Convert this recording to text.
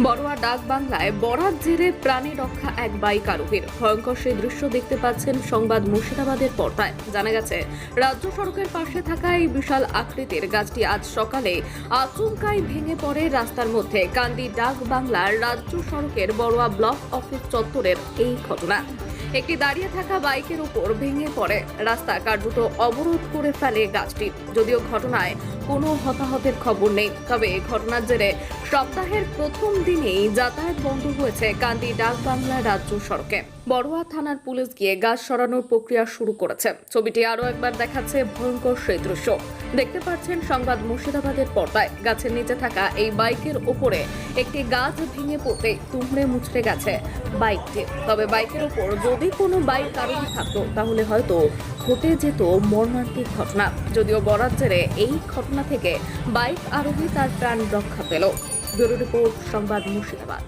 বড়ুয়া ডাক বাংলায় বরাত জেরে প্রাণে রক্ষা এক বাইক আরোহীর ভয়ঙ্কর সেই দৃশ্য দেখতে পাচ্ছেন সংবাদ মুর্শিদাবাদের পর্দায়। জানা গেছে, রাজ্য সড়কের পাশে থাকা এই বিশাল আকৃতির গাছটি আজ সকালে আচমকাই ভেঙে পড়ে রাস্তার মধ্যে। কান্দি ডাক বাংলার রাজ্য সড়কের বড়ুয়া ব্লক অফিস চত্বরের এই ঘটনা। একটি দাঁড়িয়ে থাকা বাইকের উপর ভেঙে পড়ে রাস্তা কার্যত অবরোধ করে ফেলে গাছটি। যদিও ঘটনায় কোনো হতাহতের খবর নেই, তবে ঘটনার জেরে সপ্তাহের প্রথম দিনেই যাতায়াত বন্ধ হয়েছে কান্দি ডাক বাংলা রাজ্য সড়কে। বড়ুয়া থানার পুলিশ গিয়ে গাছ সরানোর প্রক্রিয়া শুরু করেছে। ছবিটি আরও একবার দেখাচ্ছে ভয়ঙ্কর সেই দৃশ্য। দেখতে পাচ্ছেন সংবাদ মুর্শিদাবাদের পর্দায়। গাছের নিচে থাকা এই বাইকের ওপরে একটি গাছ ভেঙে পড়তে তুমড়ে মুচড়ে গেছে বাইকটি। তবে বাইকের ওপর যদি কোনো বাইক আরোহী থাকতো তাহলে হয়তো ঘটে যেত মর্মান্তিক ঘটনা। যদিও বরাত জেরে এই ঘটনা থেকে বাইক আরোহী তার প্রাণ রক্ষা পেল। ব্যুরো রিপোর্ট, সংবাদ মুর্শিদাবাদ।